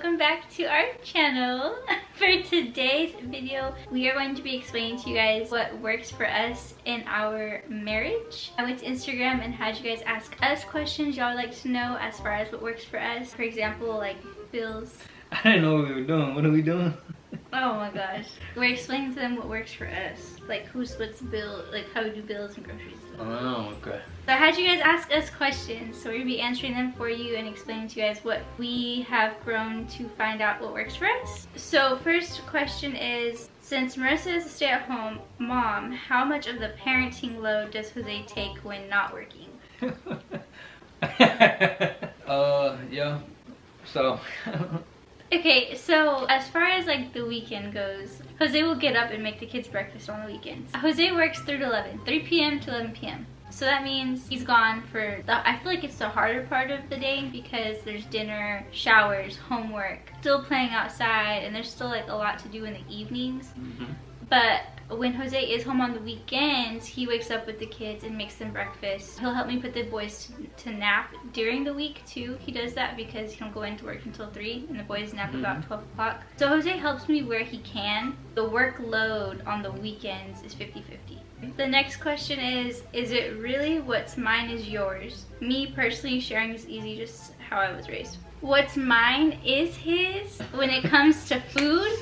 welcome back to our channel. For today's video, we are going to be explaining to you guys what works for us in our marriage. I went to Instagram and had you guys ask us questions y'all like to know as far as what works for us. For example, like bills. I didn't know what we were doing. What are we doing? Oh my gosh. We're explaining to them what works for us. Like who splits the bill, like how we do bills and groceries. Oh, okay. So I had you guys ask us questions, so we're going to be answering them for you and explaining to you guys what we have grown to find out what works for us. So first question is, since Marissa is a stay-at-home mom, how much of the parenting load does Jose take when not working? Yeah. So. Okay, so as far as like the weekend goes, Jose will get up and make the kids breakfast on the weekends. Jose works 3 to 11, 3 p.m. to 11 p.m. So that means he's gone for I feel like it's the harder part of the day because there's dinner, showers, homework, still playing outside, and there's still like a lot to do in the evenings. But when Jose is home on the weekends, he wakes up with the kids and makes them breakfast. He'll help me put the boys to nap during the week too. He does that because he don't go into work until 3 and the boys nap about 12 o'clock. So Jose helps me where he can. The workload on the weekends is 50-50. The next question is it really what's mine is yours? Me personally, sharing is easy, just how I was raised. What's mine is his. When it comes to food,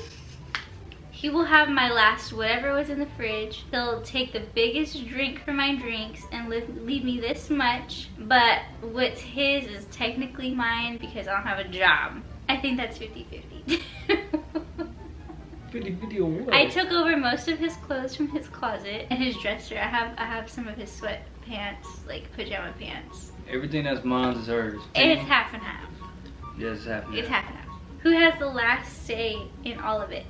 he will have my last whatever was in the fridge. He'll take the biggest drink for my drinks and leave me this much. But what's his is technically mine because I don't have a job. I think that's 50-50. 50-50 on what? I took over most of his clothes from his closet and his dresser. I have some of his sweatpants, like pajama pants. Everything that's mine is hers. It's half and half. Yes, it's half and half. It's half and half. Who has the last say in all of it?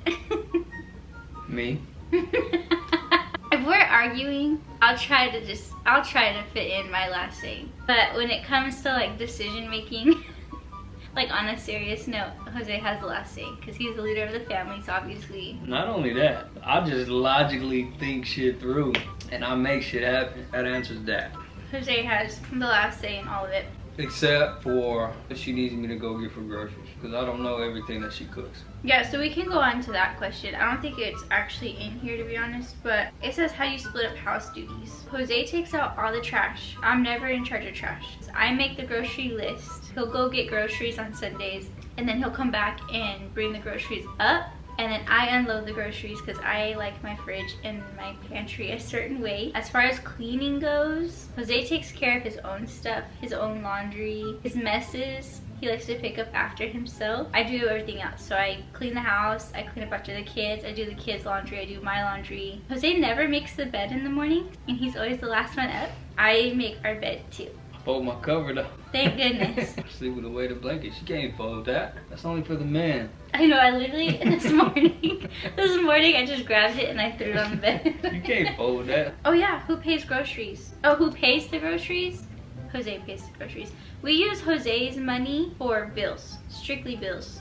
Me. If we're arguing, I'll try to fit in my last say. But when it comes to like decision making, like on a serious note, Jose has the last say because he's the leader of the family, so obviously. Not only that, I just logically think shit through and I make shit happen. That answers that. Jose has the last say in all of it. Except for if she needs me to go get for groceries because I don't know everything that she cooks. Yeah, so we can go on to that question. I don't think it's actually in here to be honest, but it says how you split up house duties. Jose takes out all the trash. I'm never in charge of trash. I make the grocery list. He'll go get groceries on Sundays and then he'll come back and bring the groceries up. And then I unload the groceries because I like my fridge and my pantry a certain way. As far as cleaning goes, Jose takes care of his own stuff, his own laundry, his messes. He likes to pick up after himself. I do everything else. So I clean the house, I clean up after the kids, I do the kids' laundry, I do my laundry. Jose never makes the bed in the morning and he's always the last one up. I make our bed too. Fold my cover though. Thank goodness. Sleep with a weighted blanket. She can't fold that. That's only for the man. I know, I literally, this morning I just grabbed it and I threw it on the bed. You can't fold that. Oh yeah, who pays groceries? Oh, who pays the groceries? Jose pays the groceries. We use Jose's money for bills, strictly bills.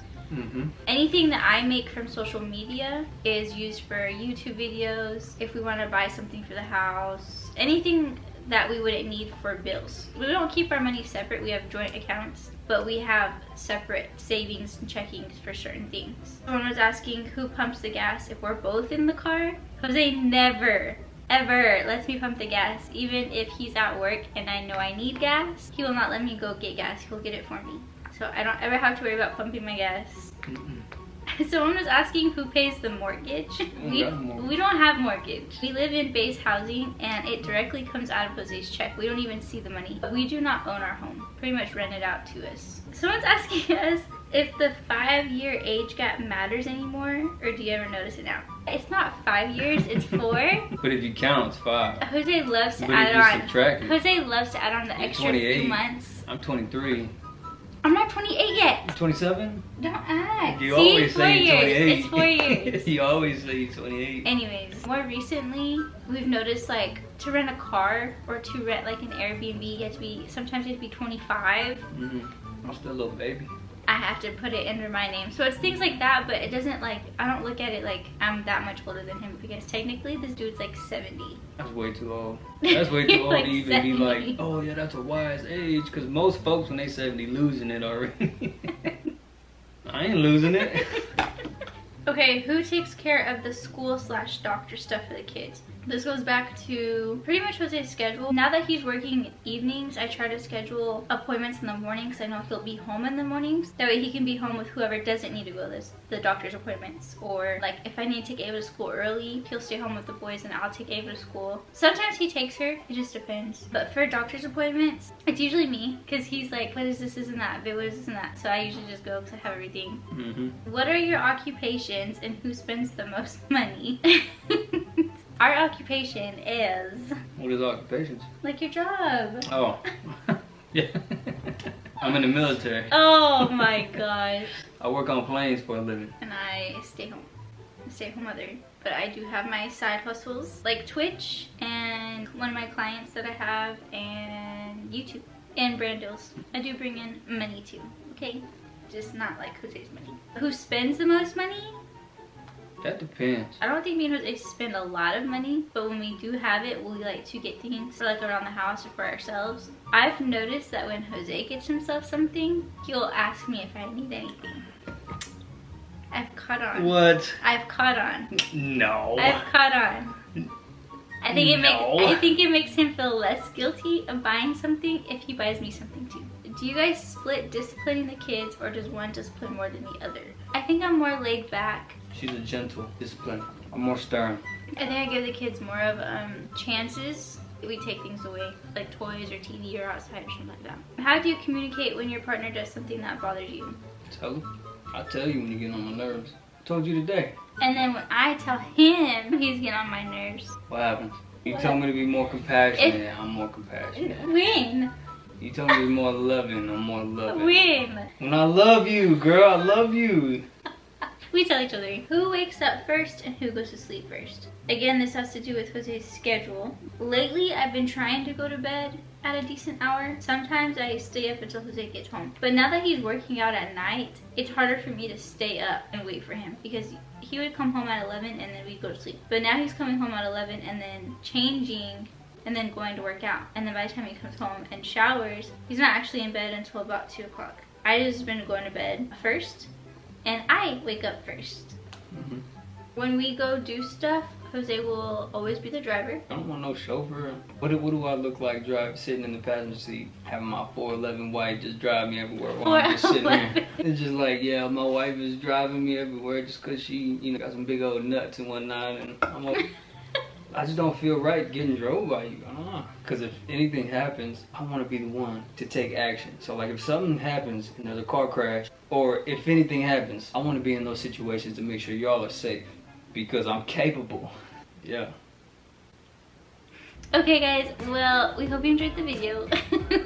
Anything that I make from social media is used for YouTube videos, if we want to buy something for the house, anything that we wouldn't need for bills. We don't keep our money separate, we have joint accounts, but we have separate savings and checkings for certain things. Someone was asking who pumps the gas if we're both in the car. Jose never, ever lets me pump the gas. Even if he's at work and I know I need gas, he will not let me go get gas, he'll get it for me. So I don't ever have to worry about pumping my gas. Someone was asking who pays the mortgage. We don't have mortgage. We live in base housing and it directly comes out of Jose's check. We don't even see the money. We do not own our home. Pretty much rent it out to us. Someone's asking us if the 5-year age gap matters anymore, or do you ever notice it now? It's not 5 years, it's 4. But if you count, it's 5. Jose loves to but add on. Jose loves to add on the You're extra 28. few months. I'm 23. I'm not 28 yet. You're 27? Don't act. You See, always say you're 28. It's 4 years. You always say you're 28. Anyways, more recently, we've noticed like to rent a car or to rent like an Airbnb, sometimes you have to be 25. I'm still a little baby. I have to put it under my name. So it's things like that, but it doesn't like, I don't look at it like I'm that much older than him because technically this dude's like 70. That's way too old. That's way too old Like to even 70. be like, oh yeah, that's a wise age. Because most folks when they 70 losing it already. I I ain't losing it. Okay, who takes care of the school/doctor stuff for the kids? This goes back to pretty much Jose's schedule. Now that he's working evenings, I try to schedule appointments in the morning because I know he'll be home in the mornings. That way he can be home with whoever doesn't need to go to the doctor's appointments. Or like if I need to take Ava to school early, he'll stay home with the boys and I'll take Ava to school. Sometimes he takes her, it just depends. But for doctor's appointments, it's usually me because he's like, what is this and that, what is this and that. So I usually just go because I have everything. What are your occupations and who spends the most money? Our occupation is... What is occupations? Like your job. Oh. Yeah. I'm in the military. Oh my gosh. I work on planes for a living. And I stay home. I'm a stay-at-home mother. But I do have my side hustles like Twitch and one of my clients that I have and YouTube and brand deals. I do bring in money too, okay? Just not like Jose's money. Who spends the most money? That depends. I don't think me and Jose spend a lot of money, but when we do have it, we like to get things for like around the house or for ourselves. I've noticed that when Jose gets himself something, he'll ask me if I need anything. I've caught on. What? I've caught on. No. I've caught on. I think it makes him feel less guilty of buying something if he buys me something too. Do you guys split disciplining the kids or does one discipline more than the other? I think I'm more laid back. She's a gentle discipline. I'm more stern. I think I give the kids more of chances. We take things away, like toys or TV or outside or something like that. How do you communicate when your partner does something that bothers you? Tell him. I tell you when you get on my nerves. I told you today. And then when I tell him, he's getting on my nerves. What happens? You tell me to be more compassionate, I'm more compassionate. When? You tell me to be more loving, I'm more loving. When I love you, girl, I love you. We tell each other who wakes up first and who goes to sleep first. Again, this has to do with Jose's schedule. Lately, I've been trying to go to bed at a decent hour. Sometimes I stay up until Jose gets home. But now that he's working out at night, it's harder for me to stay up and wait for him because he would come home at 11 and then we'd go to sleep. But now he's coming home at 11 and then changing and then going to work out. And then by the time he comes home and showers, he's not actually in bed until about 2 o'clock. I just been going to bed first and I wake up first. When we go do stuff, Jose will always be the driver. I don't want no chauffeur. What do I look like sitting in the passenger seat, having my 411 wife just drive me everywhere while I'm just sitting there? It's just like, yeah, my wife is driving me everywhere just because she, got some big old nuts and whatnot, and I just don't feel right getting drove by you. I don't know. Because if anything happens, I want to be the one to take action. So like if something happens and there's a car crash, or if anything happens, I want to be in those situations to make sure y'all are safe. Because I'm capable. Yeah. Okay guys, well, we hope you enjoyed the video.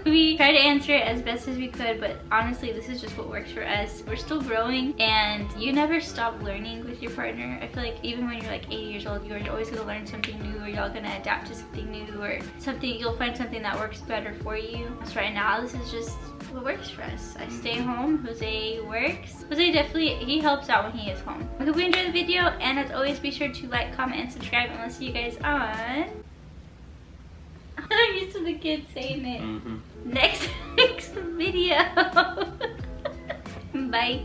We tried to answer it as best as we could, but honestly, this is just what works for us. We're still growing, and you never stop learning with your partner. I feel like even when you're like 80 years old, you're always gonna learn something new, or y'all gonna adapt to something new, or you'll find something that works better for you. So right now, this is just what works for us. I stay home, Jose works. Jose definitely, he helps out when he is home. I hope you enjoyed the video, and as always, be sure to like, comment, and subscribe, and we'll see you guys on... I'm used to the kids saying it. Next video. Bye.